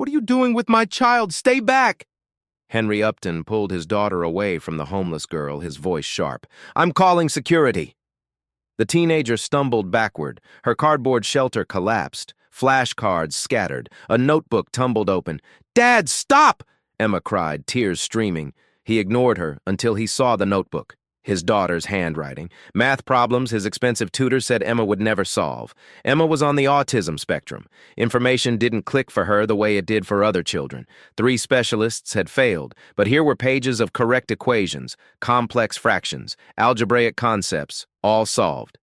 What are you doing with my child? Stay back! Henry Upton pulled his daughter away from the homeless girl, his voice sharp. I'm calling security. The teenager stumbled backward. Her cardboard shelter collapsed. Flashcards scattered. A notebook tumbled open. Dad, stop! Emma cried, tears streaming. He ignored her until he saw the notebook. His daughter's handwriting. Math problems his expensive tutor said Emma would never solve. Emma was on the autism spectrum. Information didn't click for her the way it did for other children. 3 specialists had failed, but here were pages of correct equations, complex fractions, algebraic concepts, all solved.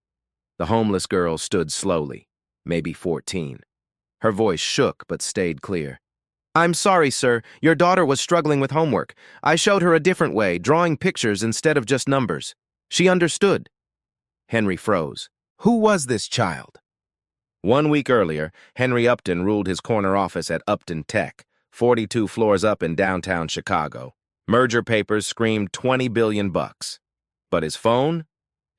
The homeless girl stood slowly, maybe 14. Her voice shook but stayed clear. I'm sorry, sir. Your daughter was struggling with homework. I showed her a different way, drawing pictures instead of just numbers. She understood. Henry froze. Who was this child? 1 week earlier, Henry Upton ruled his corner office at Upton Tech, 42 floors up in downtown Chicago. Merger papers screamed $20 billion. But his phone?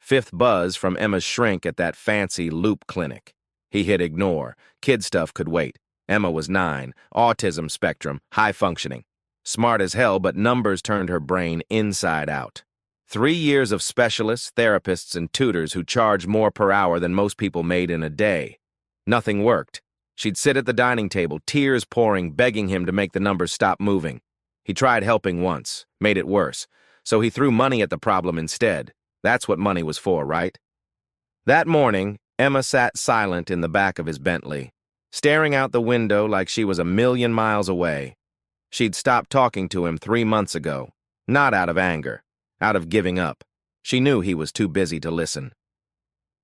5th buzz from Emma's shrink at that fancy Loop clinic. He hit ignore. Kid stuff could wait. Emma was 9, autism spectrum, high functioning. Smart as hell, but numbers turned her brain inside out. 3 years of specialists, therapists, and tutors who charged more per hour than most people made in a day. Nothing worked. She'd sit at the dining table, tears pouring, begging him to make the numbers stop moving. He tried helping once, made it worse, so he threw money at the problem instead. That's what money was for, right? That morning, Emma sat silent in the back of his Bentley, staring out the window like she was a million miles away. She'd stopped talking to him 3 months ago, not out of anger, out of giving up. She knew he was too busy to listen.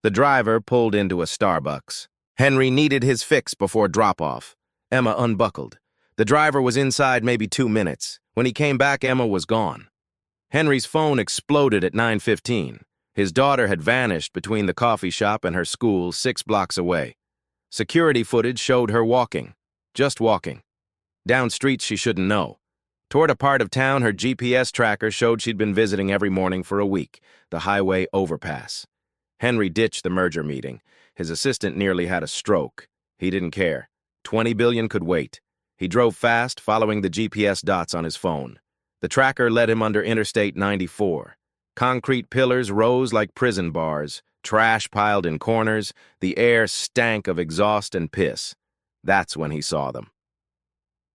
The driver pulled into a Starbucks. Henry needed his fix before drop-off. Emma unbuckled. The driver was inside maybe 2 minutes. When he came back, Emma was gone. Henry's phone exploded at 9:15. His daughter had vanished between the coffee shop and her school 6 blocks away. Security footage showed her walking, just walking. Down streets she shouldn't know. Toward a part of town her GPS tracker showed she'd been visiting every morning for a week, the highway overpass. Henry ditched the merger meeting. His assistant nearly had a stroke. He didn't care. $20 billion could wait. He drove fast, following the GPS dots on his phone. The tracker led him under Interstate 94. Concrete pillars rose like prison bars. Trash piled in corners, the air stank of exhaust and piss. That's when he saw them.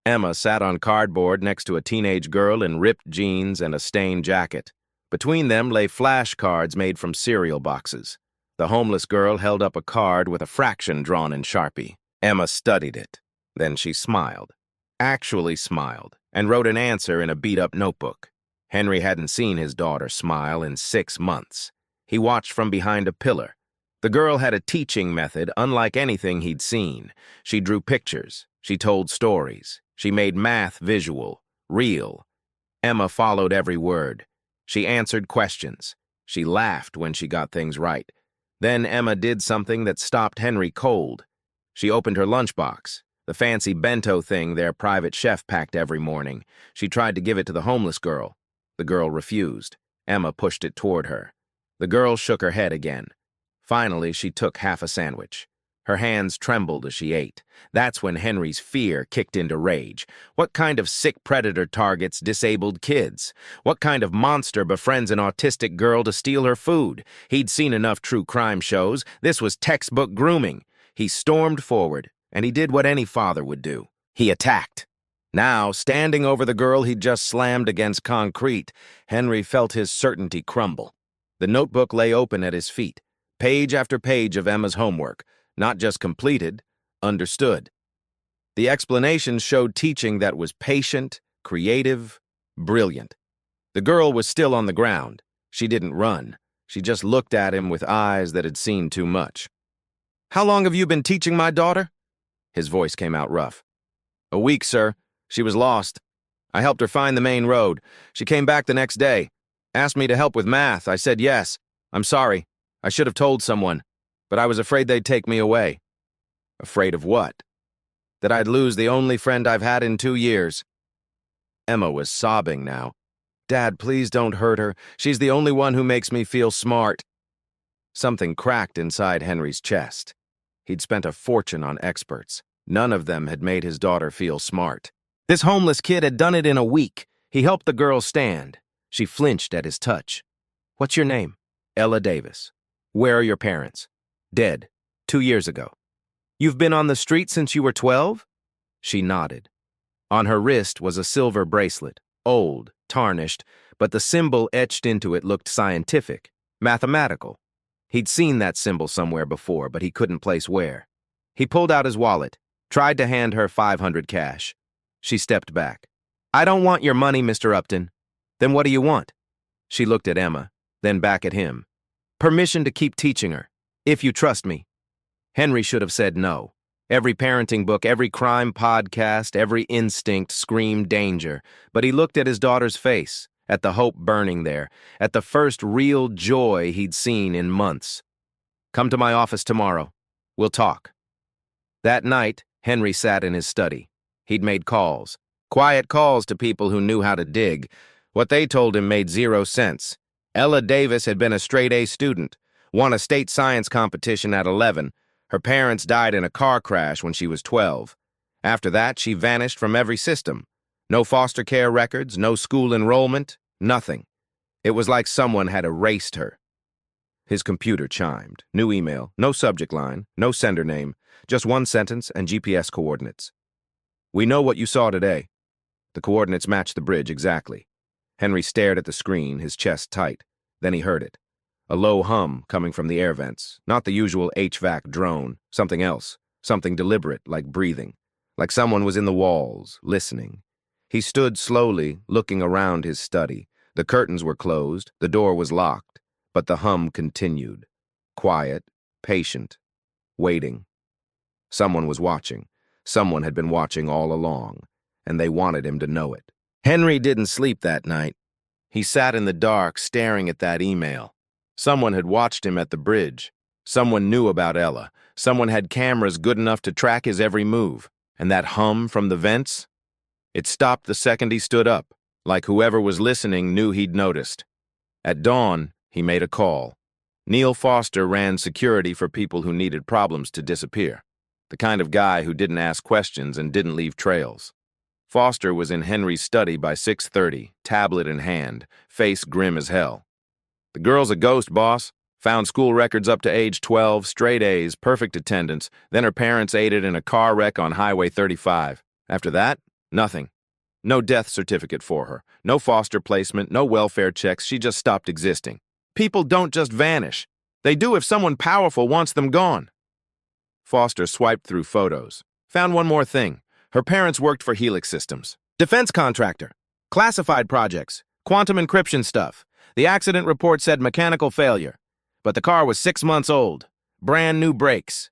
Emma sat on cardboard next to a teenage girl in ripped jeans and a stained jacket. Between them lay flashcards made from cereal boxes. The homeless girl held up a card with a fraction drawn in Sharpie. Emma studied it. Then she smiled. Actually smiled, and wrote an answer in a beat-up notebook. Henry hadn't seen his daughter smile in 6 months. He watched from behind a pillar. The girl had a teaching method unlike anything he'd seen. She drew pictures. She told stories. She made math visual, real. Emma followed every word. She answered questions. She laughed when she got things right. Then Emma did something that stopped Henry cold. She opened her lunchbox, the fancy bento thing their private chef packed every morning. She tried to give it to the homeless girl. The girl refused. Emma pushed it toward her. The girl shook her head again. Finally, she took half a sandwich. Her hands trembled as she ate. That's when Henry's fear kicked into rage. What kind of sick predator targets disabled kids? What kind of monster befriends an autistic girl to steal her food? He'd seen enough true crime shows. This was textbook grooming. He stormed forward, and he did what any father would do. He attacked. Now, standing over the girl he'd just slammed against concrete, Henry felt his certainty crumble. The notebook lay open at his feet, page after page of Emma's homework, not just completed, understood. The explanations showed teaching that was patient, creative, brilliant. The girl was still on the ground. She didn't run. She just looked at him with eyes that had seen too much. How long have you been teaching my daughter? His voice came out rough. A week, sir. She was lost. I helped her find the main road. She came back the next day. Asked me to help with math. I said yes. I'm sorry. I should have told someone, but I was afraid they'd take me away. Afraid of what? That I'd lose the only friend I've had in 2 years. Emma was sobbing now. Dad, please don't hurt her. She's the only one who makes me feel smart. Something cracked inside Henry's chest. He'd spent a fortune on experts. None of them had made his daughter feel smart. This homeless kid had done it in a week. He helped the girl stand. She flinched at his touch. "What's your name?" "Ella Davis." "Where are your parents?" "Dead. 2 years ago." "You've been on the street since you were 12? She nodded. On her wrist was a silver bracelet, old, tarnished, but the symbol etched into it looked scientific, mathematical. He'd seen that symbol somewhere before, but he couldn't place where. He pulled out his wallet, tried to hand her 500 cash. She stepped back. "I don't want your money, Mr. Upton." "Then what do you want?" She looked at Emma, then back at him. "Permission to keep teaching her, if you trust me." Henry should have said no. Every parenting book, every crime podcast, every instinct screamed danger, but he looked at his daughter's face, at the hope burning there, at the first real joy he'd seen in months. "Come to my office tomorrow. We'll talk." That night, Henry sat in his study. He'd made calls, quiet calls to people who knew how to dig. What they told him made 0 sense. Ella Davis had been a straight-A student, won a state science competition at 11. Her parents died in a car crash when she was 12. After that, she vanished from every system. No foster care records, no school enrollment, nothing. It was like someone had erased her. His computer chimed. New email, no subject line, no sender name, just one sentence and GPS coordinates. "We know what you saw today." The coordinates matched the bridge exactly. Henry stared at the screen, his chest tight. Then he heard it. A low hum coming from the air vents, not the usual HVAC drone, something else, something deliberate, like breathing, like someone was in the walls, listening. He stood slowly, looking around his study. The curtains were closed, the door was locked, but the hum continued. Quiet, patient, waiting. Someone was watching. Someone had been watching all along, and they wanted him to know it. Henry didn't sleep that night. He sat in the dark, staring at that email. Someone had watched him at the bridge. Someone knew about Ella. Someone had cameras good enough to track his every move. And that hum from the vents? It stopped the second he stood up, like whoever was listening knew he'd noticed. At dawn, he made a call. Neil Foster ran security for people who needed problems to disappear. The kind of guy who didn't ask questions and didn't leave trails. Foster was in Henry's study by 6:30, tablet in hand, face grim as hell. "The girl's a ghost, boss. Found school records up to age 12, straight A's, perfect attendance. Then her parents aided in a car wreck on Highway 35. After that, nothing. No death certificate for her. No foster placement, no welfare checks. She just stopped existing. People don't just vanish. They do if someone powerful wants them gone." Foster swiped through photos. Found one more thing. Her parents worked for Helix Systems. Defense contractor. Classified projects. Quantum encryption stuff. The accident report said mechanical failure. But the car was 6 months old. Brand new brakes.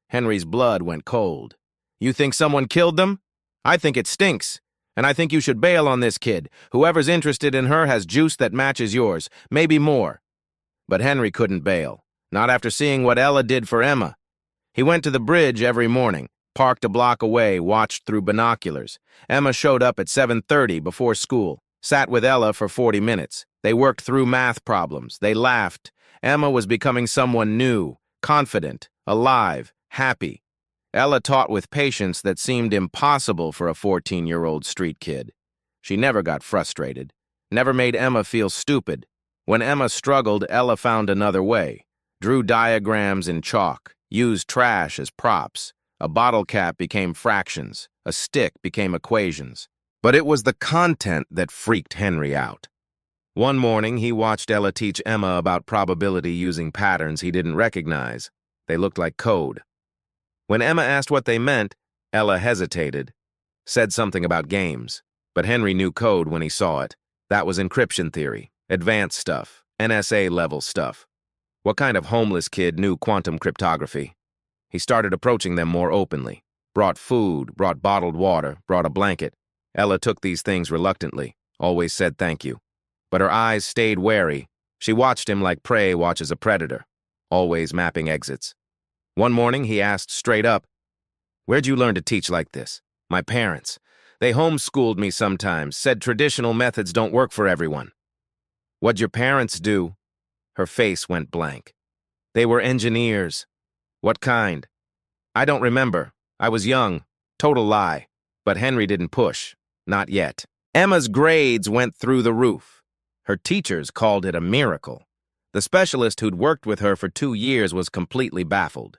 Henry's blood went cold. "You think someone killed them? I think it stinks. And I think you should bail on this kid. Whoever's interested in her has juice that matches yours. Maybe more." But Henry couldn't bail. Not after seeing what Ella did for Emma. He went to the bridge every morning. Parked a block away, watched through binoculars. Emma showed up at 7:30 before school. Sat with Ella for 40 minutes. They worked through math problems. They laughed. Emma was becoming someone new, confident, alive, happy. Ella taught with patience that seemed impossible for a 14-year-old street kid. She never got frustrated. Never made Emma feel stupid. When Emma struggled, Ella found another way. Drew diagrams in chalk. Used trash as props. A bottle cap became fractions. A stick became equations. But it was the content that freaked Henry out. One morning, he watched Ella teach Emma about probability using patterns he didn't recognize. They looked like code. When Emma asked what they meant, Ella hesitated, said something about games. But Henry knew code when he saw it. That was encryption theory, advanced stuff, NSA-level stuff. What kind of homeless kid knew quantum cryptography? He started approaching them more openly. Brought food, brought bottled water, brought a blanket. Ella took these things reluctantly, always said thank you. But her eyes stayed wary. She watched him like prey watches a predator, always mapping exits. One morning, he asked straight up, "Where'd you learn to teach like this?" "My parents. They homeschooled me sometimes, said traditional methods don't work for everyone." "What'd your parents do?" Her face went blank. "They were engineers." "What kind?" "I don't remember. I was young. Total lie. But Henry didn't push. Not yet. Emma's grades went through the roof. Her teachers called it a miracle. The specialist who'd worked with her for 2 years was completely baffled.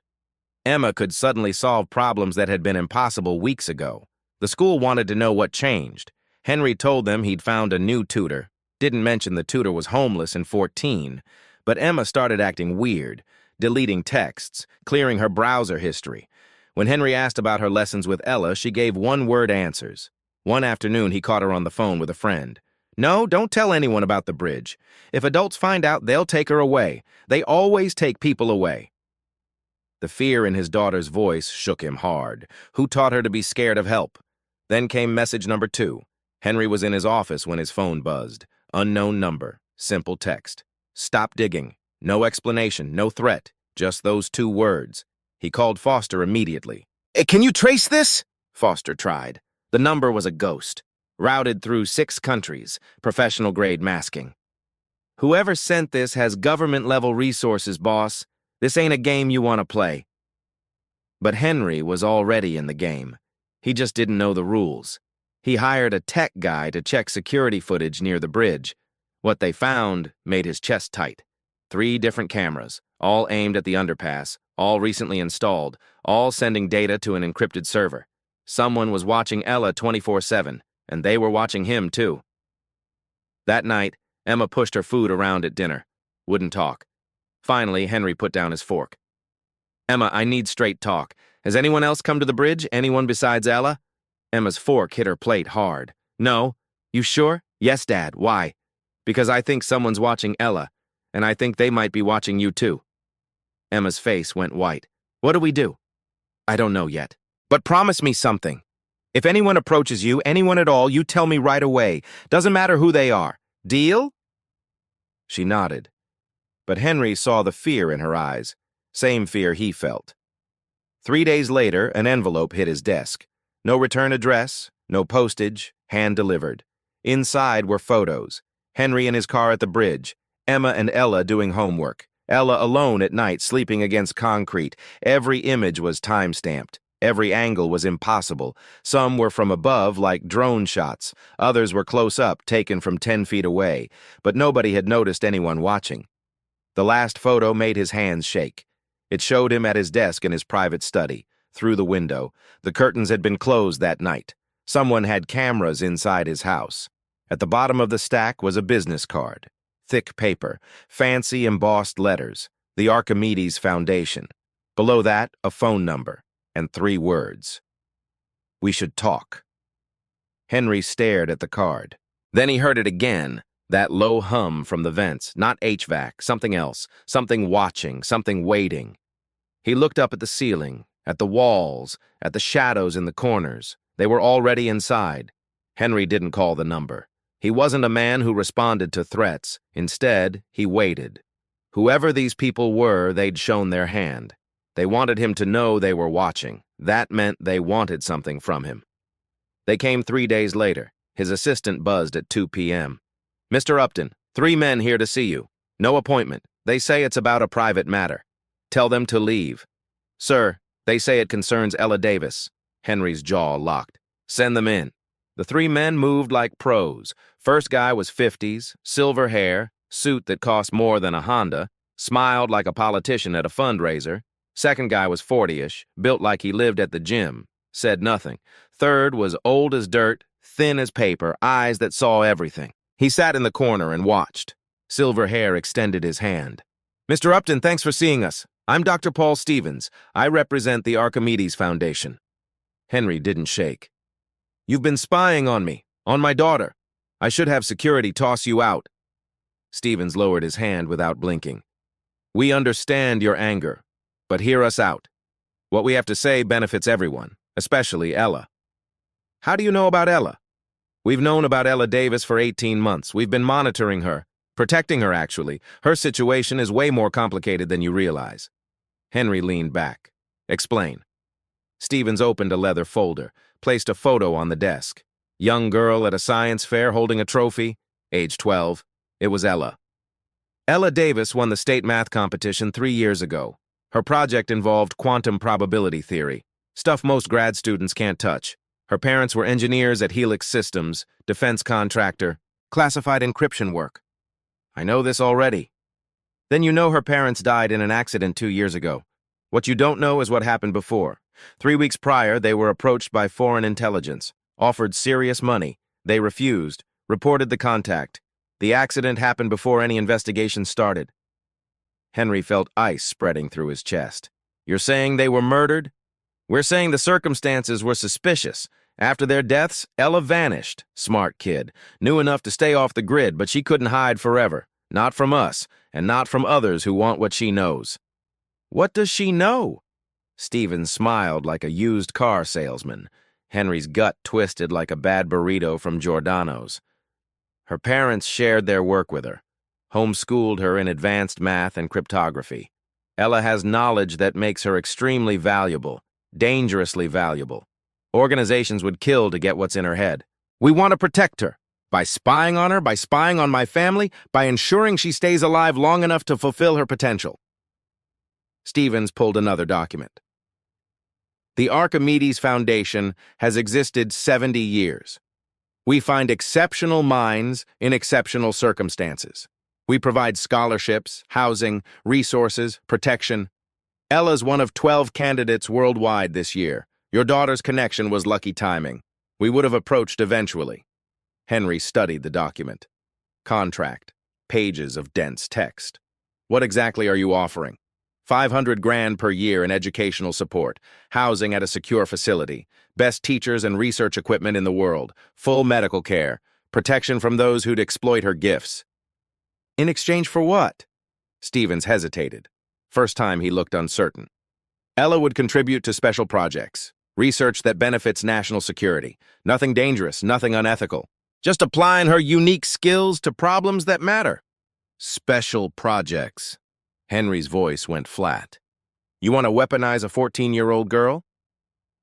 Emma could suddenly solve problems that had been impossible weeks ago. The school wanted to know what changed. Henry told them he'd found a new tutor. Didn't mention the tutor was homeless and 14. But Emma started acting weird, deleting texts, clearing her browser history. When Henry asked about her lessons with Ella, she gave one-word answers. One afternoon, he caught her on the phone with a friend. "No, don't tell anyone about the bridge. If adults find out, they'll take her away. They always take people away." The fear in his daughter's voice shook him hard. Who taught her to be scared of help? Then came message number 2. Henry was in his office when his phone buzzed. Unknown number. Simple text. "Stop digging." No explanation, no threat. Just those 2 words. He called Foster immediately. "Can you trace this?" Foster tried. The number was a ghost. Routed through 6 countries. Professional-grade masking. "Whoever sent this has government-level resources, boss. This ain't a game you want to play." But Henry was already in the game. He just didn't know the rules. He hired a tech guy to check security footage near the bridge. What they found made his chest tight. 3 different cameras, all aimed at the underpass, all recently installed, all sending data to an encrypted server. Someone was watching Ella 24/7, and they were watching him too. That night, Emma pushed her food around at dinner. Wouldn't talk. Finally, Henry put down his fork. "Emma, I need straight talk. Has anyone else come to the bridge? Anyone besides Ella?" Emma's fork hit her plate hard. "No." "You sure?" "Yes, Dad. Why?" "Because I think someone's watching Ella, and I think they might be watching you too." Emma's face went white. "What do we do?" "I don't know yet. But promise me something. If anyone approaches you, anyone at all, you tell me right away. Doesn't matter who they are. Deal?" She nodded. But Henry saw the fear in her eyes. Same fear he felt. 3 days later, an envelope hit his desk. No return address, no postage, hand-delivered. Inside were photos. Henry in his car at the bridge. Emma and Ella doing homework. Ella alone at night, sleeping against concrete. Every image was time-stamped. Every angle was impossible. Some were from above, like drone shots. Others were close up, taken from 10 feet away. But nobody had noticed anyone watching. The last photo made his hands shake. It showed him at his desk in his private study, through the window. The curtains had been closed that night. Someone had cameras inside his house. At the bottom of the stack was a business card. Thick paper, fancy embossed letters, the Archimedes Foundation. Below that, a phone number, and 3 words. "We should talk." Henry stared at the card. Then he heard it again. That low hum from the vents, not HVAC, something else, something watching, something waiting. He looked up at the ceiling, at the walls, at the shadows in the corners. They were already inside. Henry didn't call the number. He wasn't a man who responded to threats. Instead, he waited. Whoever these people were, they'd shown their hand. They wanted him to know they were watching. That meant they wanted something from him. They came 3 days later. His assistant buzzed at 2 p.m. "Mr. Upton, 3 men here to see you. No appointment. They say it's about a private matter. Tell them to leave." "Sir, they say it concerns Ella Davis." Henry's jaw locked. "Send them in." The 3 men moved like pros. First guy was 50s, silver hair, suit that cost more than a Honda, smiled like a politician at a fundraiser. Second guy was 40-ish, built like he lived at the gym, said nothing. Third was old as dirt, thin as paper, eyes that saw everything. He sat in the corner and watched. Silver hair extended his hand. "Mr. Upton, thanks for seeing us. I'm Dr. Paul Stevens. I represent the Archimedes Foundation." Henry didn't shake. "You've been spying on me, on my daughter. I should have security toss you out." Stevens lowered his hand without blinking. "We understand your anger, but hear us out. What we have to say benefits everyone, especially Ella." "How do you know about Ella?" "We've known about Ella Davis for 18 months. We've been monitoring her, protecting her, actually. Her situation is way more complicated than you realize." Henry leaned back. "Explain." Stevens opened a leather folder, placed a photo on the desk. Young girl at a science fair holding a trophy, age 12. It was Ella. Ella Davis won the state math competition 3 years ago. Her project involved quantum probability theory. Stuff most grad students can't touch. Her parents were engineers at Helix Systems, defense contractor, classified encryption work. I know this already. Then you know her parents died in an accident 2 years ago. What you don't know is what happened before. 3 weeks prior, they were approached by foreign intelligence, offered serious money. They refused, reported the contact. The accident happened before any investigation started. Henry felt ice spreading through his chest. You're saying they were murdered? We're saying the circumstances were suspicious. After their deaths, Ella vanished. Smart kid. Knew enough to stay off the grid, but she couldn't hide forever. Not from us, and not from others who want what she knows. What does she know? Stephen smiled like a used car salesman. Henry's gut twisted like a bad burrito from Giordano's. Her parents shared their work with her, homeschooled her in advanced math and cryptography. Ella has knowledge that makes her extremely valuable, dangerously valuable. Organizations would kill to get what's in her head. We want to protect her. By spying on her, by spying on my family, by ensuring she stays alive long enough to fulfill her potential. Stevens pulled another document. The Archimedes Foundation has existed 70 years. We find exceptional minds in exceptional circumstances. We provide scholarships, housing, resources, protection. Ella's one of 12 candidates worldwide this year. Your daughter's connection was lucky timing. We would have approached eventually. Henry studied the document. Contract. Pages of dense text. What exactly are you offering? 500 grand per year in educational support, housing at a secure facility, best teachers and research equipment in the world, full medical care, protection from those who'd exploit her gifts. In exchange for what? Stevens hesitated. First time he looked uncertain. Ella would contribute to special projects, research that benefits national security. Nothing dangerous, nothing unethical. Just applying her unique skills to problems that matter. Special projects. Henry's voice went flat. You want to weaponize a 14-year-old girl?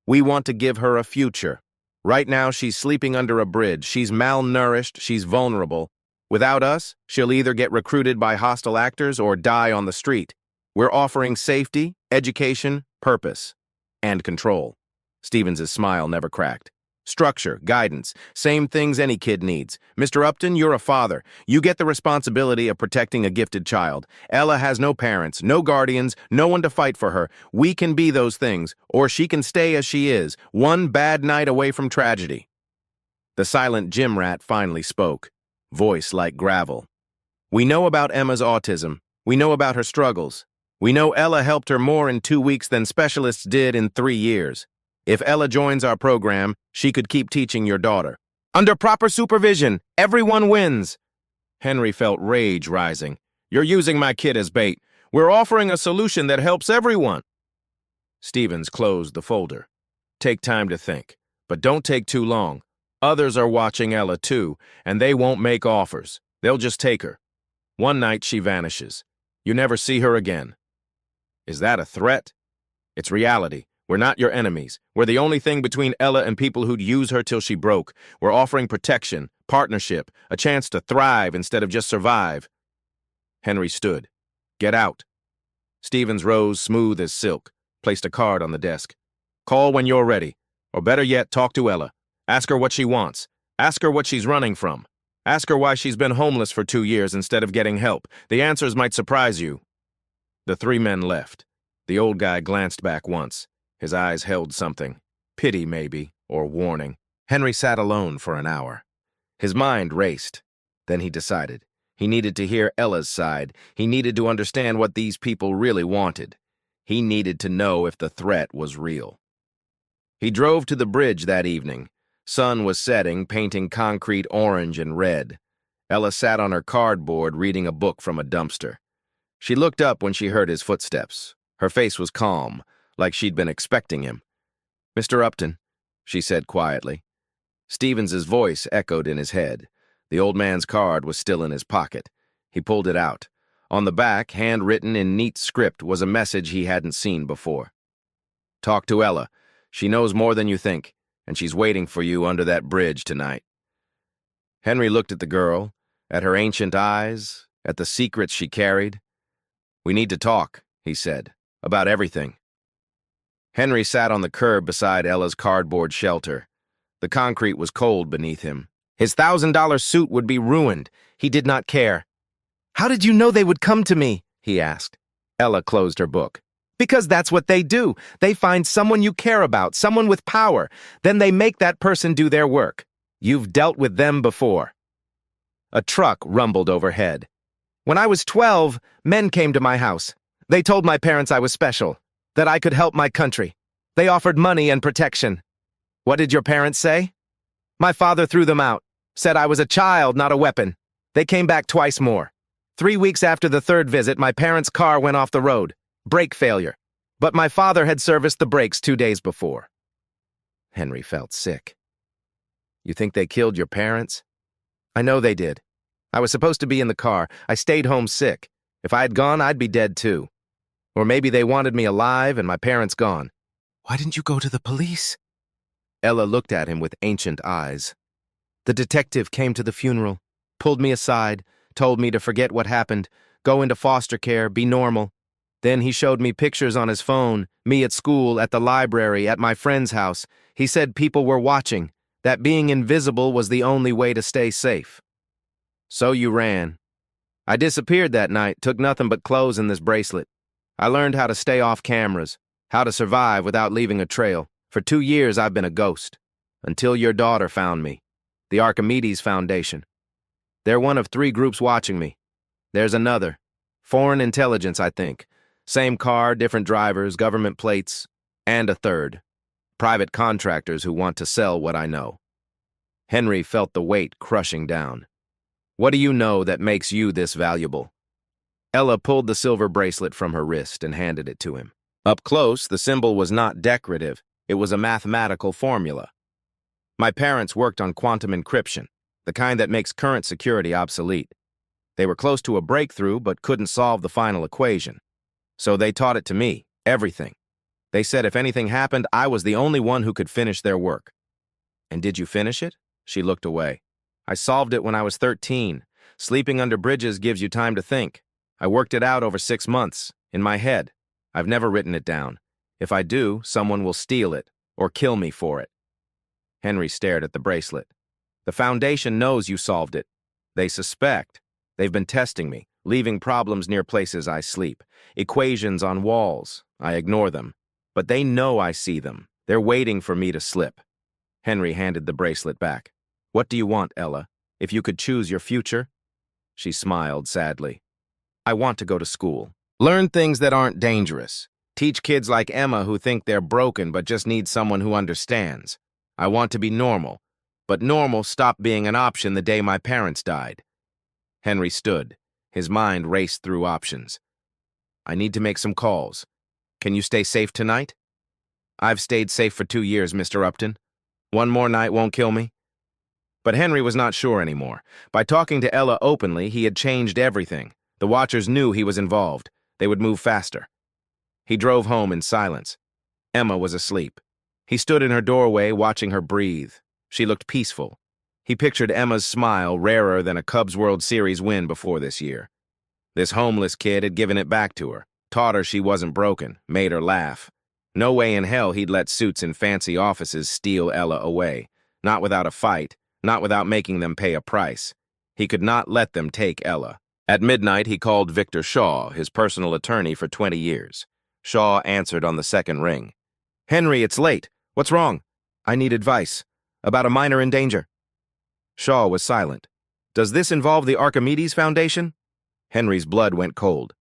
We want to give her a future. Right now, she's sleeping under a bridge. She's malnourished. She's vulnerable. Without us, she'll either get recruited by hostile actors or die on the street. We're offering safety, education, purpose, and control. Stevens' smile never cracked. Structure, guidance, same things any kid needs. Mr. Upton, you're a father. You get the responsibility of protecting a gifted child. Ella has no parents, no guardians, no one to fight for her. We can be those things, or she can stay as she is, one bad night away from tragedy. The silent gym rat finally spoke, voice like gravel. We know about Emma's autism. We know about her struggles. We know Ella helped her more in 2 weeks than specialists did in 3 years. If Ella joins our program, she could keep teaching your daughter. Under proper supervision, everyone wins. Henry felt rage rising. You're using my kid as bait. We're offering a solution that helps everyone. Stevens closed the folder. Take time to think, but don't take too long. Others are watching Ella too, and they won't make offers. They'll just take her. One night she vanishes. You never see her again. Is that a threat? It's reality. We're not your enemies. We're the only thing between Ella and people who'd use her till she broke. We're offering protection, partnership, a chance to thrive instead of just survive. Henry stood. Get out. Stevens rose smooth as silk, placed a card on the desk. Call when you're ready. Or better yet, talk to Ella. Ask her what she wants. Ask her what she's running from. Ask her why she's been homeless for 2 years instead of getting help. The answers might surprise you. The 3 men left. The old guy glanced back once. His eyes held something. Pity, maybe, or warning. Henry sat alone for an hour. His mind raced. Then he decided. He needed to hear Ella's side. He needed to understand what these people really wanted. He needed to know if the threat was real. He drove to the bridge that evening. Sun was setting, painting concrete orange and red. Ella sat on her cardboard reading a book from a dumpster. She looked up when she heard his footsteps. Her face was calm, like she'd been expecting him. Mr. Upton, she said quietly. Stevens's voice echoed in his head. The old man's card was still in his pocket. He pulled it out. On the back, handwritten in neat script, was a message he hadn't seen before. Talk to Ella. She knows more than you think, and she's waiting for you under that bridge tonight. Henry looked at the girl, at her ancient eyes, at the secrets she carried. We need to talk, he said, about everything. Henry sat on the curb beside Ella's cardboard shelter. The concrete was cold beneath him. His $1,000 suit would be ruined. He did not care. "How did you know they would come to me?" he asked. Ella closed her book. "Because that's what they do. They find someone you care about, someone with power. Then they make that person do their work. You've dealt with them before." A truck rumbled overhead. "When I was 12, men came to my house. They told my parents I was special, that I could help my country. They offered money and protection. What did your parents say?" "My father threw them out, said I was a child, not a weapon. They came back twice more. 3 weeks after the third visit, my parents' car went off the road. Brake failure. But my father had serviced the brakes 2 days before." Henry felt sick. "You think they killed your parents?" "I know they did. I was supposed to be in the car. I stayed home sick. If I had gone, I'd be dead too. Or maybe they wanted me alive and my parents gone." "Why didn't you go to the police?" Ella looked at him with ancient eyes. "The detective came to the funeral, pulled me aside, told me to forget what happened, go into foster care, be normal. Then he showed me pictures on his phone, me at school, at the library, at my friend's house. He said people were watching, that being invisible was the only way to stay safe. So you ran. I disappeared that night, took nothing but clothes and this bracelet. I learned how to stay off cameras, how to survive without leaving a trail. For 2 years I've been a ghost, until your daughter found me, the Archimedes Foundation. They're one of 3 groups watching me. There's another, foreign intelligence, I think. Same car, different drivers, government plates, and a third, private contractors who want to sell what I know." Henry felt the weight crushing down. "What do you know that makes you this valuable?" Ella pulled the silver bracelet from her wrist and handed it to him. Up close, the symbol was not decorative. It was a mathematical formula. "My parents worked on quantum encryption, the kind that makes current security obsolete. They were close to a breakthrough but couldn't solve the final equation. So they taught it to me, everything. They said if anything happened, I was the only one who could finish their work." "And did you finish it?" She looked away. "I solved it when I was 13. Sleeping under bridges gives you time to think. I worked it out over 6 months, in my head. I've never written it down. If I do, someone will steal it, or kill me for it." Henry stared at the bracelet. "The Foundation knows you solved it. They suspect. They've been testing me, leaving problems near places I sleep. Equations on walls. I ignore them. But they know I see them. They're waiting for me to slip." Henry handed the bracelet back. "What do you want, Ella? If you could choose your future?" She smiled sadly. "I want to go to school. Learn things that aren't dangerous. Teach kids like Emma who think they're broken but just need someone who understands. I want to be normal. But normal stopped being an option the day my parents died." Henry stood. His mind raced through options. "I need to make some calls. Can you stay safe tonight?" "I've stayed safe for 2 years, Mr. Upton. One more night won't kill me." But Henry was not sure anymore. By talking to Ella openly, he had changed everything. The watchers knew he was involved. They would move faster. He drove home in silence. Emma was asleep. He stood in her doorway, watching her breathe. She looked peaceful. He pictured Emma's smile, rarer than a Cubs World Series win before this year. This homeless kid had given it back to her, taught her she wasn't broken, made her laugh. No way in hell he'd let suits in fancy offices steal Ella away. Not without a fight, not without making them pay a price. He could not let them take Ella. At midnight, he called Victor Shaw, his personal attorney for 20 years. Shaw answered on the second ring. "Henry, it's late. What's wrong?" "I need advice. About a minor in danger." Shaw was silent. "Does this involve the Archimedes Foundation?" Henry's blood went cold.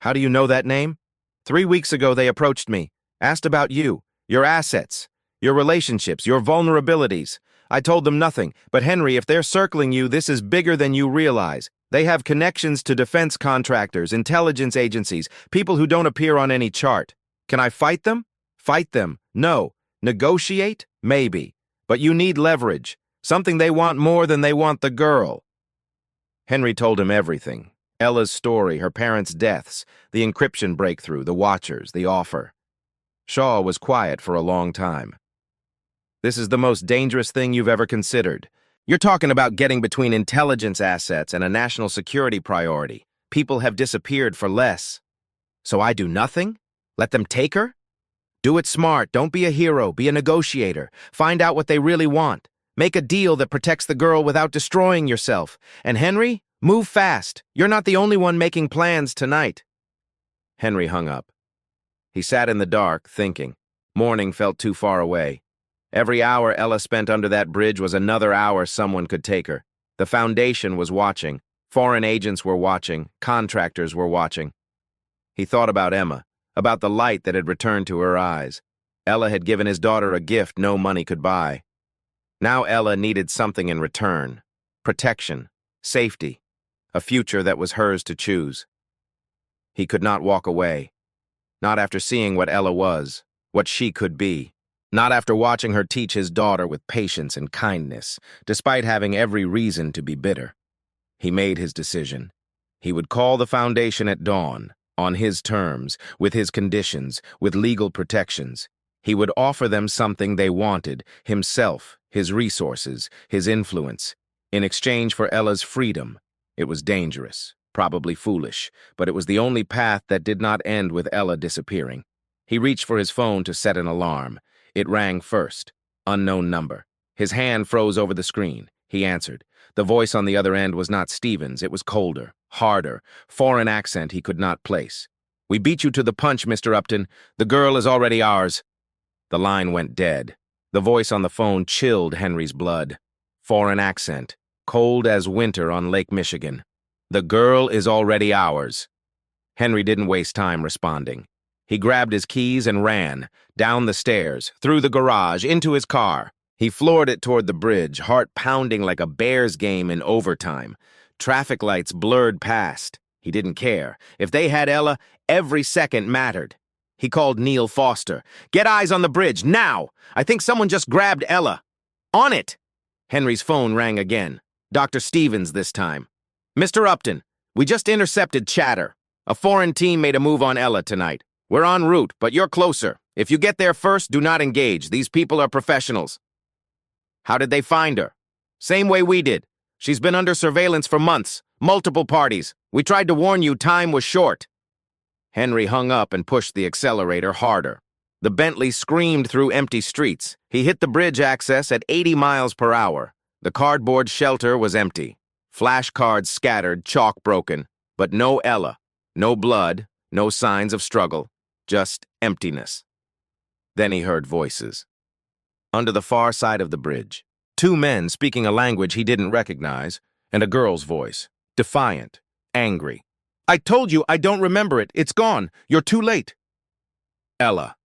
"How do you know that name?" 3 weeks ago they approached me, asked about you, your assets, your relationships, your vulnerabilities. I told them nothing, but Henry, if they're circling you, this is bigger than you realize. They have connections to defense contractors, intelligence agencies, people who don't appear on any chart. Can I fight them? Fight them? No. Negotiate? Maybe. But you need leverage, something they want more than they want the girl." Henry told him everything. Ella's story, her parents' deaths, the encryption breakthrough, the watchers, the offer. Shaw was quiet for a long time. "This is the most dangerous thing you've ever considered. You're talking about getting between intelligence assets and a national security priority. People have disappeared for less. So I do nothing? Let them take her? Do it smart. Don't be a hero. Be a negotiator. Find out what they really want. Make a deal that protects the girl without destroying yourself. And Henry, move fast. You're not the only one making plans tonight." Henry hung up. He sat in the dark, thinking. Morning felt too far away. Every hour Ella spent under that bridge was another hour someone could take her. The Foundation was watching. Foreign agents were watching. Contractors were watching. He thought about Emma, about the light that had returned to her eyes. Ella had given his daughter a gift no money could buy. Now Ella needed something in return. Protection, safety, a future that was hers to choose. He could not walk away. Not after seeing what Ella was, what she could be. Not after watching her teach his daughter with patience and kindness, despite having every reason to be bitter. He made his decision. He would call the Foundation at dawn, on his terms, with his conditions, with legal protections. He would offer them something they wanted, himself, his resources, his influence, in exchange for Ella's freedom. It was dangerous, probably foolish, but it was the only path that did not end with Ella disappearing. He reached for his phone to set an alarm. It rang first. Unknown number. His hand froze over the screen. He answered. The voice on the other end was not Stevens. It was colder, harder, foreign accent he could not place. "We beat you to the punch, Mr. Upton. The girl is already ours." The line went dead. The voice on the phone chilled Henry's blood. Foreign accent, cold as winter on Lake Michigan. "The girl is already ours." Henry didn't waste time responding. He grabbed his keys and ran, down the stairs, through the garage, into his car. He floored it toward the bridge, heart pounding like a Bears game in overtime. Traffic lights blurred past. He didn't care. If they had Ella, every second mattered. He called Neil Foster. "Get eyes on the bridge, now! I think someone just grabbed Ella." "On it!" Henry's phone rang again. Dr. Stevens this time. "Mr. Upton, we just intercepted chatter. A foreign team made a move on Ella tonight. We're en route, but you're closer. If you get there first, do not engage. These people are professionals." "How did they find her?" "Same way we did. She's been under surveillance for months. Multiple parties. We tried to warn you time was short." Henry hung up and pushed the accelerator harder. The Bentley screamed through empty streets. He hit the bridge access at 80 miles per hour. The cardboard shelter was empty. Flashcards scattered, chalk broken. But no Ella. No blood. No signs of struggle. Just emptiness. Then he heard voices. Under the far side of the bridge, two men speaking a language he didn't recognize, and a girl's voice, defiant, angry. "I told you I don't remember it. It's gone. You're too late." Ella.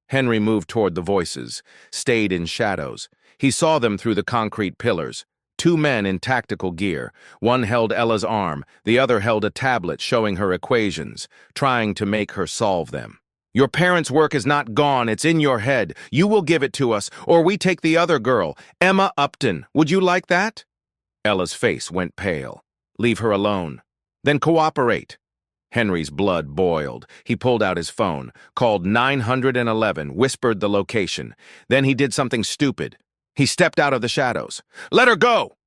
Henry moved toward the voices, stayed in shadows. He saw them through the concrete pillars. Two men in tactical gear. One held Ella's arm, the other held a tablet showing her equations, trying to make her solve them. "Your parents' work is not gone, it's in your head. You will give it to us, or we take the other girl, Emma Upton. Would you like that?" Ella's face went pale. "Leave her alone. Then cooperate." Henry's blood boiled. He pulled out his phone, called 911, whispered the location. Then he did something stupid. He stepped out of the shadows. "Let her go!"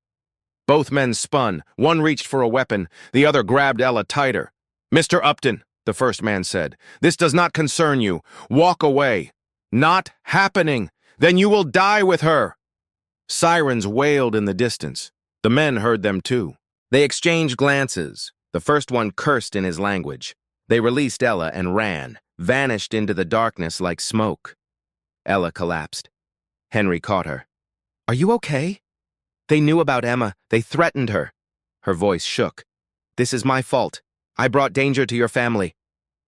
Both men spun. One reached for a weapon. The other grabbed Ella tighter. "Mr. Upton," the first man said, "this does not concern you. Walk away." "Not happening. Then you will die with her." Sirens wailed in the distance. The men heard them too. They exchanged glances. The first one cursed in his language. They released Ella and ran, vanished into the darkness like smoke. Ella collapsed. Henry caught her. "Are you okay?" "They knew about Emma. They threatened her." Her voice shook. "This is my fault. I brought danger to your family."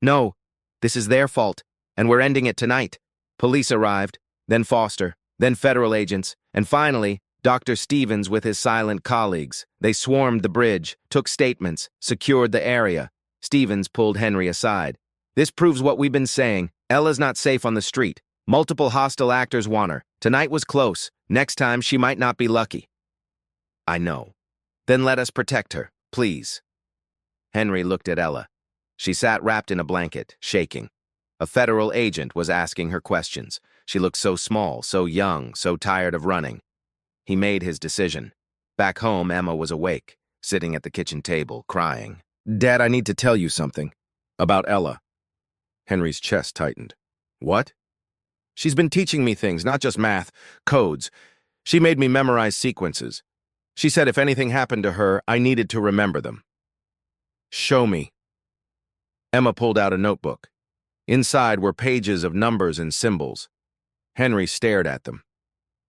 "No, this is their fault, and we're ending it tonight." Police arrived, then Foster, then federal agents, and finally, Dr. Stevens with his silent colleagues. They swarmed the bridge, took statements, secured the area. Stevens pulled Henry aside. "This proves what we've been saying. Ella's not safe on the street. Multiple hostile actors want her. Tonight was close. Next time, she might not be lucky." "I know. Then let us protect her, please." Henry looked at Ella. She sat wrapped in a blanket, shaking. A federal agent was asking her questions. She looked so small, so young, so tired of running. He made his decision. Back home, Emma was awake, sitting at the kitchen table, crying. "Dad, I need to tell you something. About Ella." Henry's chest tightened. "What?" She's been teaching me things, not just math, codes. She made me memorize sequences. She said if anything happened to her, I needed to remember them. Show me. Emma pulled out a notebook. Inside were pages of numbers and symbols. Henry stared at them.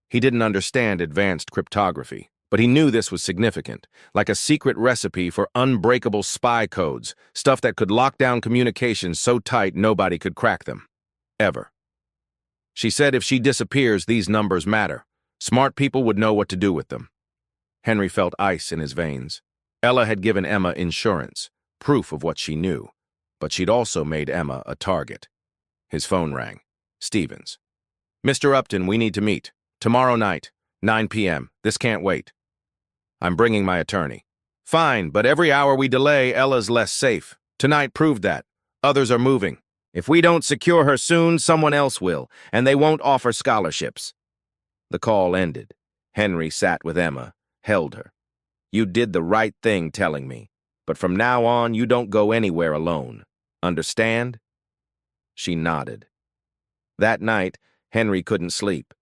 He didn't understand advanced cryptography, but he knew this was significant, like a secret recipe for unbreakable spy codes, stuff that could lock down communications so tight nobody could crack them. Ever. She said if she disappears, these numbers matter. Smart people would know what to do with them. Henry felt ice in his veins. Ella had given Emma insurance, proof of what she knew, but she'd also made Emma a target. His phone rang. Stevens. Mr. Upton, we need to meet. Tomorrow night, 9 p.m. This can't wait. I'm bringing my attorney. Fine, but every hour we delay, Ella's less safe. Tonight proved that. Others are moving. If we don't secure her soon, someone else will, and they won't offer scholarships. The call ended. Henry sat with Emma, held her. You did the right thing telling me, but from now on you don't go anywhere alone. Understand? She nodded. That night, Henry couldn't sleep.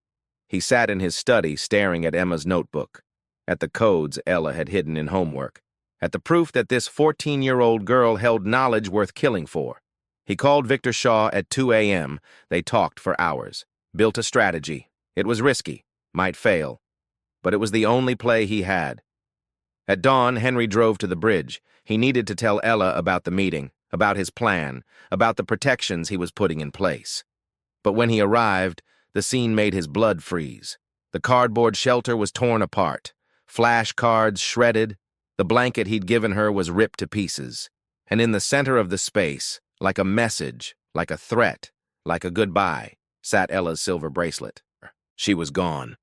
He sat in his study staring at Emma's notebook, at the codes Ella had hidden in homework, at the proof that this 14-year-old girl held knowledge worth killing for. He called Victor Shaw at 2 a.m. They talked for hours, built a strategy. It was risky, might fail, but it was the only play he had. At dawn, Henry drove to the bridge. He needed to tell Ella about the meeting, about his plan, about the protections he was putting in place. But when he arrived, the scene made his blood freeze. The cardboard shelter was torn apart, flashcards shredded, the blanket he'd given her was ripped to pieces. And in the center of the space, like a message, like a threat, like a goodbye, sat Ella's silver bracelet. She was gone.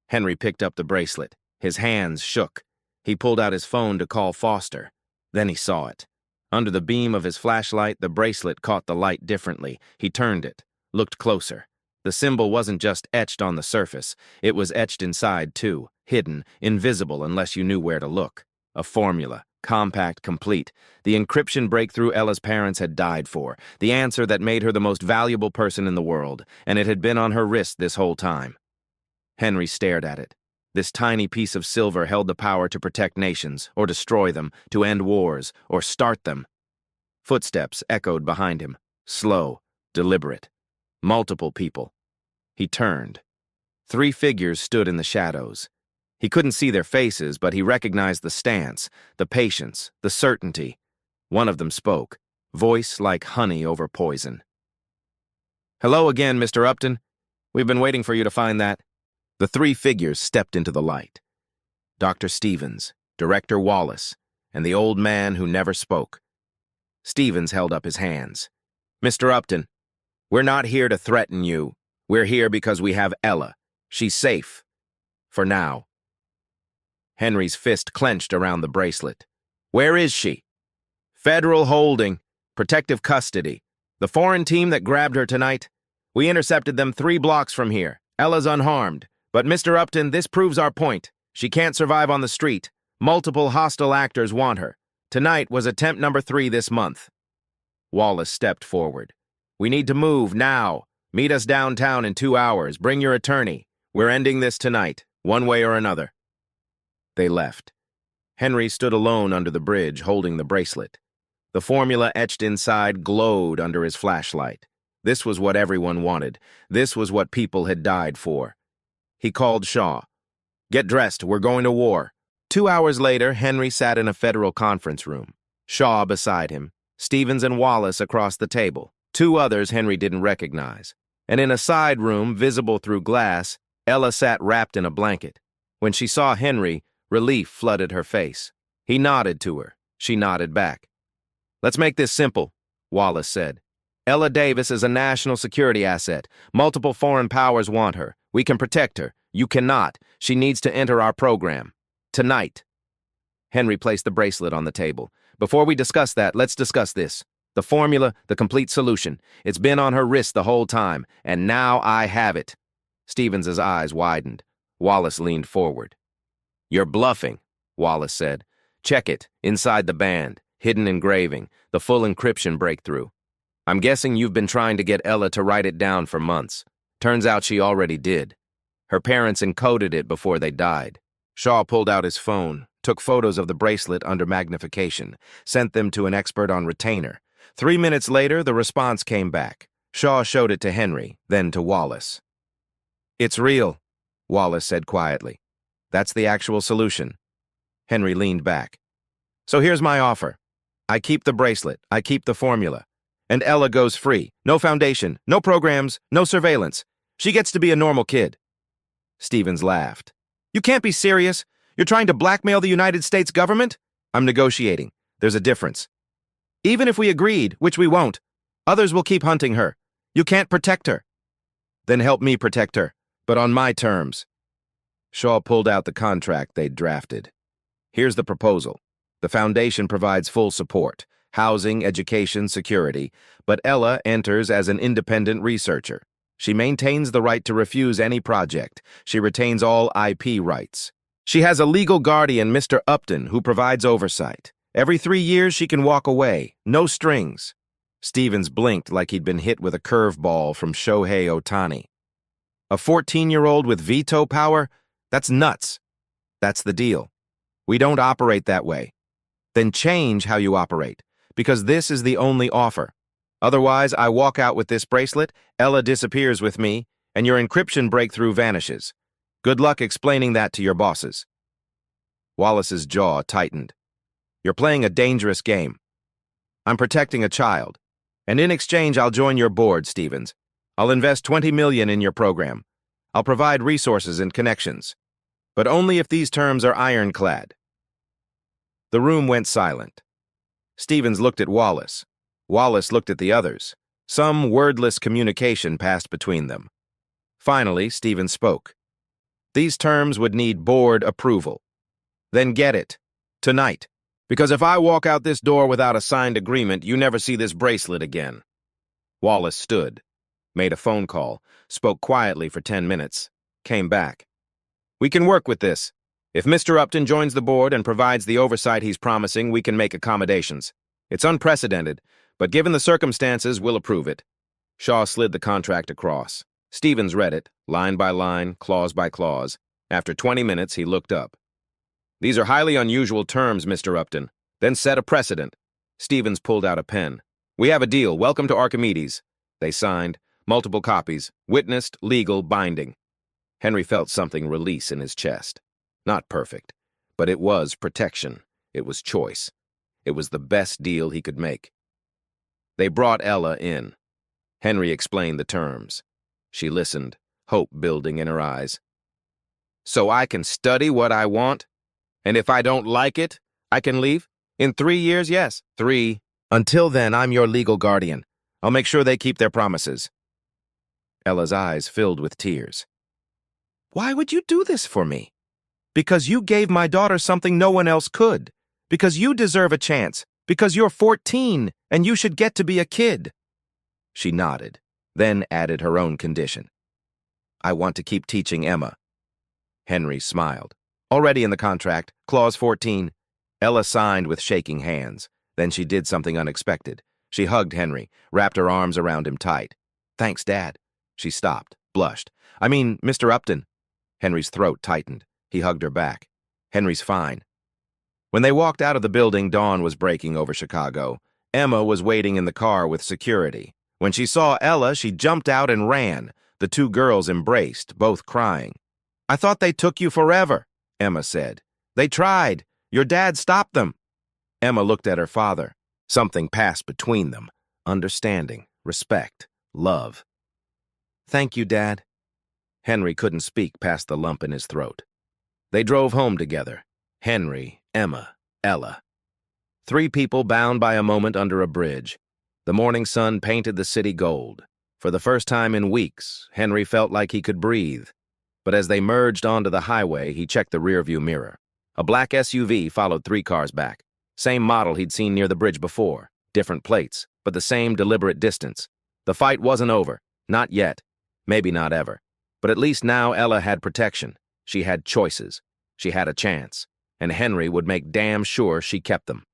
Henry picked up the bracelet. His hands shook. He pulled out his phone to call Foster. Then he saw it. Under the beam of his flashlight, the bracelet caught the light differently. He turned it, looked closer. The symbol wasn't just etched on the surface. It was etched inside, too, hidden, invisible unless you knew where to look. A formula, compact, complete. The encryption breakthrough Ella's parents had died for. The answer that made her the most valuable person in the world, and it had been on her wrist this whole time. Henry stared at it. This tiny piece of silver held the power to protect nations, or destroy them, to end wars, or start them. Footsteps echoed behind him, slow, deliberate. Multiple people. He turned. 3 figures stood in the shadows. He couldn't see their faces, but he recognized the stance, the patience, the certainty. One of them spoke, voice like honey over poison. Hello again, Mr. Upton. We've been waiting for you to find that. The 3 figures stepped into the light. Dr. Stevens, Director Wallace, and the old man who never spoke. Stevens held up his hands. Mr. Upton, we're not here to threaten you. We're here because we have Ella. She's safe. For now. Henry's fist clenched around the bracelet. Where is she? Federal holding. Protective custody. The foreign team that grabbed her tonight? We intercepted them 3 blocks from here. Ella's unharmed. But Mr. Upton, this proves our point. She can't survive on the street. Multiple hostile actors want her. Tonight was attempt number 3 this month. Wallace stepped forward. We need to move now. Meet us downtown in 2 hours. Bring your attorney. We're ending this tonight, one way or another. They left. Henry stood alone under the bridge, holding the bracelet. The formula etched inside glowed under his flashlight. This was what everyone wanted. This was what people had died for. He called Shaw. Get dressed, we're going to war. 2 hours later, Henry sat in a federal conference room. Shaw beside him, Stevens and Wallace across the table. 2 others Henry didn't recognize. And in a side room, visible through glass, Ella sat wrapped in a blanket. When she saw Henry, relief flooded her face. He nodded to her. She nodded back. Let's make this simple, Wallace said. Ella Davis is a national security asset. Multiple foreign powers want her. We can protect her. You cannot. She needs to enter our program. Tonight. Henry placed the bracelet on the table. Before we discuss that, let's discuss this. The formula, the complete solution. It's been on her wrist the whole time, and now I have it. Stevens's eyes widened. Wallace leaned forward. You're bluffing, Wallace said. Check it, inside the band, hidden engraving, the full encryption breakthrough. I'm guessing you've been trying to get Ella to write it down for months. Turns out she already did. Her parents encoded it before they died. Shaw pulled out his phone, took photos of the bracelet under magnification, sent them to an expert on retainer. 3 minutes later, the response came back. Shaw showed it to Henry, then to Wallace. "It's real," Wallace said quietly. "That's the actual solution." Henry leaned back. "So here's my offer. I keep the bracelet, I keep the formula, and Ella goes free. No foundation, no programs, no surveillance. She gets to be a normal kid." Stevens laughed. "You can't be serious. You're trying to blackmail the United States government?" "I'm negotiating. There's a difference. Even if we agreed, which we won't, others will keep hunting her. You can't protect her." "Then help me protect her, but on my terms." Shaw pulled out the contract they'd drafted. "Here's the proposal. The Foundation provides full support, housing, education, security, but Ella enters as an independent researcher. She maintains the right to refuse any project. She retains all IP rights. She has a legal guardian, Mr. Upton, who provides oversight. Every 3 years she can walk away, no strings." Stevens blinked like he'd been hit with a curveball from Shohei Ohtani. "A 14-year-old with veto power? That's nuts." "That's the deal. We don't operate that way." "Then change how you operate, because this is the only offer. Otherwise, I walk out with this bracelet, Ella disappears with me, and your encryption breakthrough vanishes. Good luck explaining that to your bosses." Wallace's jaw tightened. "You're playing a dangerous game. I'm protecting a child. And in exchange, I'll join your board, Stevens. I'll invest $20 million in your program. I'll provide resources and connections. But only if these terms are ironclad." The room went silent. Stevens looked at Wallace. Wallace looked at the others. Some wordless communication passed between them. Finally, Stevens spoke. "These terms would need board approval. Then get it. Tonight. Because if I walk out this door without a signed agreement, you never see this bracelet again." Wallace stood, made a phone call, spoke quietly for 10 minutes, came back. "We can work with this. If Mr. Upton joins the board and provides the oversight he's promising, we can make accommodations. It's unprecedented, but given the circumstances, we'll approve it." Shaw slid the contract across. Stevens read it, line by line, clause by clause. After 20 minutes, he looked up. "These are highly unusual terms, Mr. Upton. Then set a precedent." Stevens pulled out a pen. "We have a deal. Welcome to Archimedes." They signed. Multiple copies. Witnessed, legal, binding. Henry felt something release in his chest. Not perfect, but it was protection. It was choice. It was the best deal he could make. They brought Ella in. Henry explained the terms. She listened, hope building in her eyes. "So I can study what I want? And if I don't like it, I can leave? In 3 years, yes, 3. Until then, I'm your legal guardian. I'll make sure they keep their promises." Ella's eyes filled with tears. "Why would you do this for me?" "Because you gave my daughter something no one else could. Because you deserve a chance. Because you're 14, and you should get to be a kid." She nodded, then added her own condition. "I want to keep teaching Emma." Henry smiled. Already in the contract, Clause 14. Ella signed with shaking hands. Then she did something unexpected. She hugged Henry, wrapped her arms around him tight. "Thanks, Dad." She stopped, blushed. "I mean, Mr. Upton." Henry's throat tightened. He hugged her back. "Henry's fine." When they walked out of the building, dawn was breaking over Chicago. Emma was waiting in the car with security. When she saw Ella, she jumped out and ran. The 2 girls embraced, both crying. "I thought they took you forever," Emma said. "They tried. Your dad stopped them." Emma looked at her father. Something passed between them. Understanding, respect, love. "Thank you, Dad." Henry couldn't speak past the lump in his throat. They drove home together. Henry, Emma, Ella. 3 people bound by a moment under a bridge. The morning sun painted the city gold. For the first time in weeks, Henry felt like he could breathe. But as they merged onto the highway, he checked the rearview mirror. A black SUV followed 3 cars back. Same model he'd seen near the bridge before. Different plates, but the same deliberate distance. The fight wasn't over. Not yet. Maybe not ever. But at least now Ella had protection. She had choices. She had a chance. And Henry would make damn sure she kept them.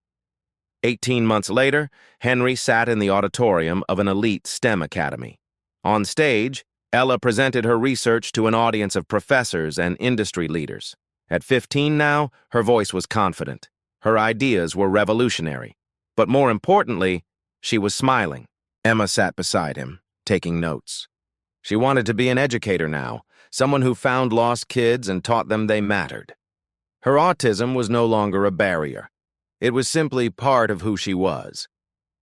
18 months later, Henry sat in the auditorium of an elite STEM academy. On stage, Ella presented her research to an audience of professors and industry leaders. At 15 now, her voice was confident. Her ideas were revolutionary. But more importantly, she was smiling. Emma sat beside him, taking notes. She wanted to be an educator now, someone who found lost kids and taught them they mattered. Her autism was no longer a barrier. It was simply part of who she was.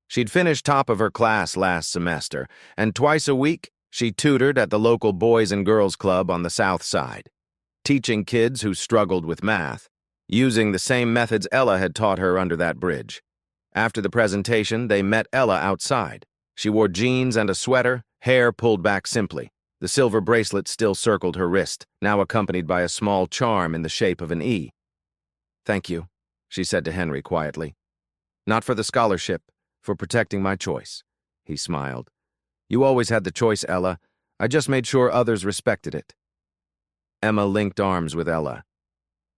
She'd finished top of her class last semester, and twice a week, she tutored at the local Boys and Girls Club on the South Side, teaching kids who struggled with math, using the same methods Ella had taught her under that bridge. After the presentation, they met Ella outside. She wore jeans and a sweater, hair pulled back simply. The silver bracelet still circled her wrist, now accompanied by a small charm in the shape of an E. "Thank you," she said to Henry quietly. "Not for the scholarship, for protecting my choice." He smiled. "You always had the choice, Ella. I just made sure others respected it." Emma linked arms with Ella.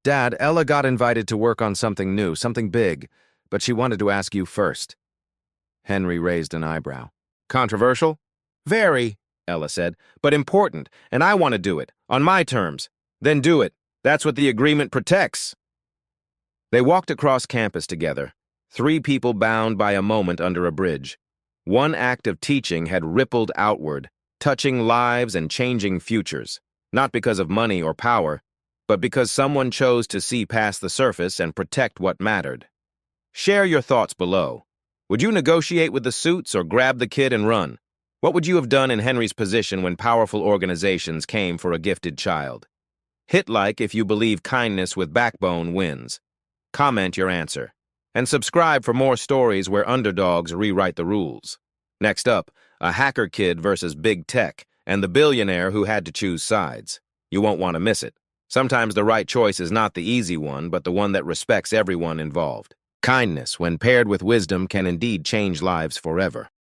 "Dad, Ella got invited to work on something new, something big, but she wanted to ask you first." Henry raised an eyebrow. "Controversial?" "Very," Ella said, "but important, and I want to do it, on my terms." "Then do it. That's what the agreement protects." They walked across campus together, three people bound by a moment under a bridge. One act of teaching had rippled outward, touching lives and changing futures, not because of money or power, but because someone chose to see past the surface and protect what mattered. Share your thoughts below. Would you negotiate with the suits or grab the kid and run? What would you have done in Henry's position when powerful organizations came for a gifted child? Hit like if you believe kindness with backbone wins. Comment your answer. And subscribe for more stories where underdogs rewrite the rules. Next up, a hacker kid versus big tech, and the billionaire who had to choose sides. You won't want to miss it. Sometimes the right choice is not the easy one, but the one that respects everyone involved. Kindness, when paired with wisdom, can indeed change lives forever.